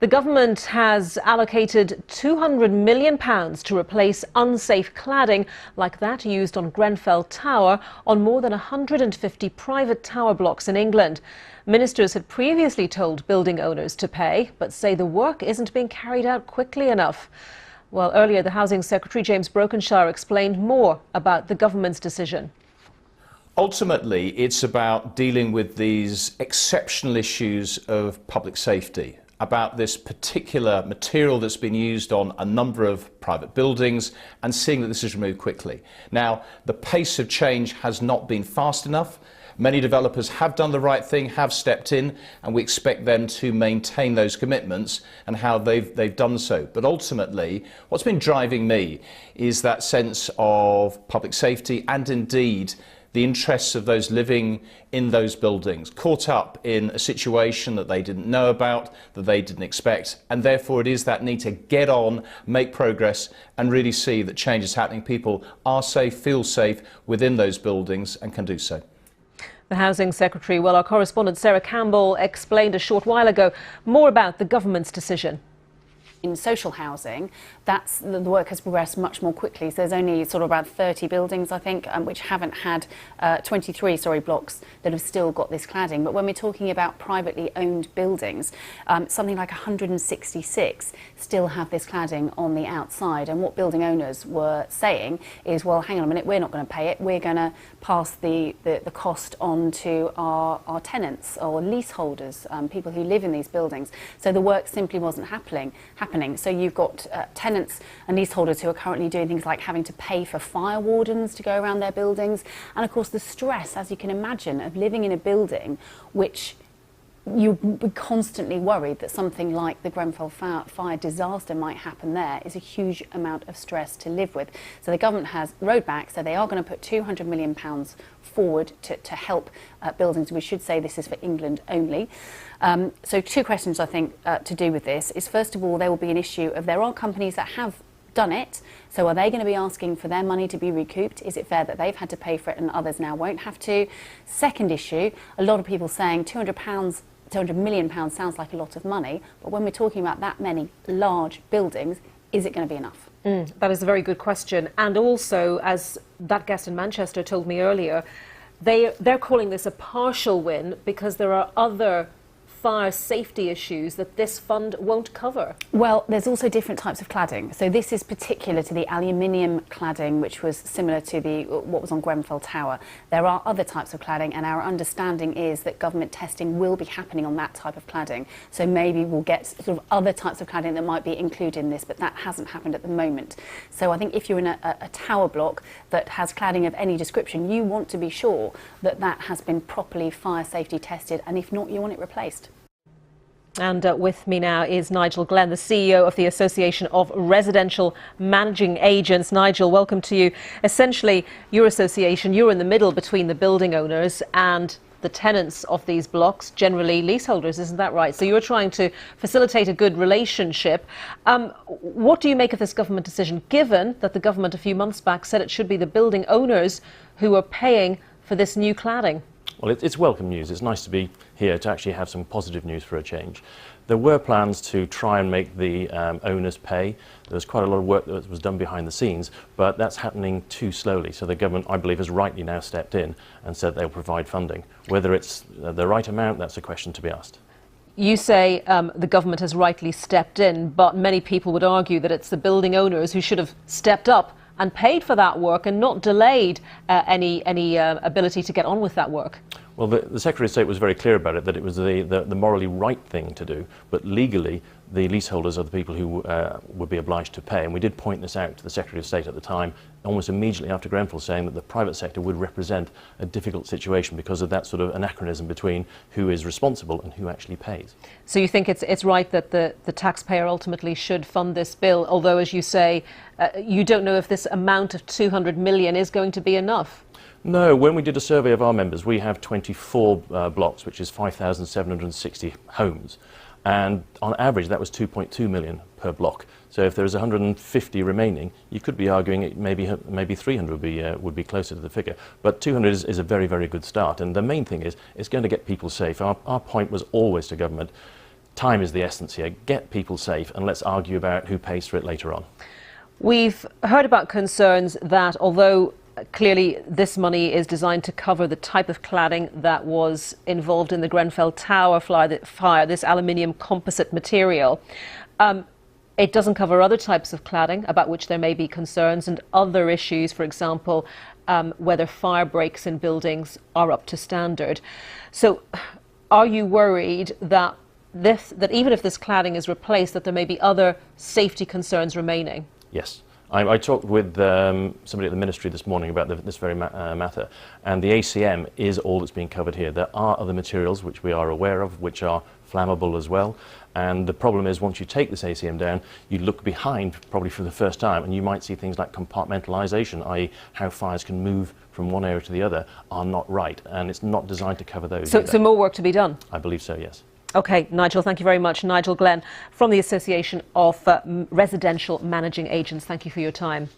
The government has allocated £200 million to replace unsafe cladding like that used on Grenfell Tower on more than 150 private tower blocks in England. Ministers had previously told building owners to pay, but say the work isn't being carried out quickly enough. Well, earlier the Housing Secretary James Brokenshire explained more about the government's decision. Ultimately, it's about dealing with these exceptional issues of public safety, about this particular material that's been used on a number of private buildings and seeing that this is removed quickly. Now, the pace of change has not been fast enough. Many developers have done the right thing, have stepped in, and we expect them to maintain those commitments and how they've done so. But ultimately, what's been driving me is that sense of public safety and indeed the interests of those living in those buildings, caught up in a situation that they didn't know about, that they didn't expect, and therefore it is that need to get on, make progress, and really see that change is happening. People are safe, feel safe within those buildings and can do so. The Housing Secretary, well, our correspondent Sarah Campbell explained a short while ago more about the government's decision. In social housing, the work has progressed much more quickly. So there's only sort of about 30 buildings, I think, which haven't had 23 blocks that have still got this cladding. But when we're talking about privately owned buildings, something like 166 still have this cladding on the outside. And what building owners were saying is, well, hang on a minute, we're not going to pay it. We're going to pass the cost on to our tenants or leaseholders, people who live in these buildings. So the work simply wasn't happening. So you've got tenants and leaseholders who are currently doing things like having to pay for fire wardens to go around their buildings. And of course the stress, as you can imagine, of living in a building which you'd be constantly worried that something like the Grenfell fire disaster might happen there is a huge amount of stress to live with. So the government has rowed back, so they are going to put £200 million forward to help buildings. We should say this is for England only. So two questions, I think, to do with this is, first of all, there will be an issue of there are companies that have done it, so are they going to be asking for their money to be recouped? Is it fair that they've had to pay for it and others now won't have to? Second issue, a lot of people saying £200 million sounds like a lot of money, but when we're talking about that many large buildings, is it going to be enough? That is a very good question. And also, as that guest in Manchester told me earlier, they're calling this a partial win because there are other fire safety issues that this fund won't cover. Well, there's also different types of cladding. So this is particular to the aluminium cladding, which was similar to what was on Grenfell Tower. There are other types of cladding, and our understanding is that government testing will be happening on that type of cladding. So maybe we'll get sort of other types of cladding that might be included in this, but that hasn't happened at the moment. So I think if you're in a tower block that has cladding of any description, you want to be sure that that has been properly fire safety tested, and if not, you want it replaced. And with me now is Nigel Glen, the CEO of the Association of Residential Managing Agents. Nigel, welcome to you. Essentially, your association, you're in the middle between the building owners and the tenants of these blocks, generally leaseholders, isn't that right? So you're trying to facilitate a good relationship. What do you make of this government decision, given that the government a few months back said it should be the building owners who are paying for this new cladding? Well, it's welcome news. It's nice to be here to actually have some positive news for a change. There were plans to try and make the owners pay. There was quite a lot of work that was done behind the scenes, but that's happening too slowly. So the government, I believe, has rightly now stepped in and said they'll provide funding. Whether it's the right amount, that's a question to be asked. You say the government has rightly stepped in, but many people would argue that it's the building owners who should have stepped up and paid for that work and not delayed any ability to get on with that work. Well, the Secretary of State was very clear about it, that it was the morally right thing to do, but legally the leaseholders are the people who would be obliged to pay. And we did point this out to the Secretary of State at the time, almost immediately after Grenfell, saying that the private sector would represent a difficult situation because of that sort of anachronism between who is responsible and who actually pays. So you think it's right that the taxpayer ultimately should fund this bill, although, as you say, you don't know if this amount of 200 million is going to be enough? No, when we did a survey of our members, we have 24 blocks, which is 5,760 homes. And on average, that was 2.2 million per block. So if there's 150 remaining, you could be arguing it maybe 300 would be closer to the figure. But 200 is a very, very good start. And the main thing is, it's going to get people safe. Our point was always to government, time is the essence here. Get people safe, and let's argue about who pays for it later on. We've heard about concerns that although clearly this money is designed to cover the type of cladding that was involved in the Grenfell Tower fire, this aluminium composite material, it doesn't cover other types of cladding about which there may be concerns, and other issues, for example, whether fire breaks in buildings are up to standard. So are you worried that even if this cladding is replaced, that there may be other safety concerns remaining? Yes. I talked with somebody at the ministry this morning about this very matter, and the ACM is all that's being covered here. There are other materials which we are aware of, which are flammable as well, and the problem is once you take this ACM down, you look behind probably for the first time, and you might see things like compartmentalisation, i.e. how fires can move from one area to the other, are not right, and it's not designed to cover those. So more work to be done? I believe so, yes. OK, Nigel, thank you very much. Nigel Glen from the Association of Residential Managing Agents, thank you for your time.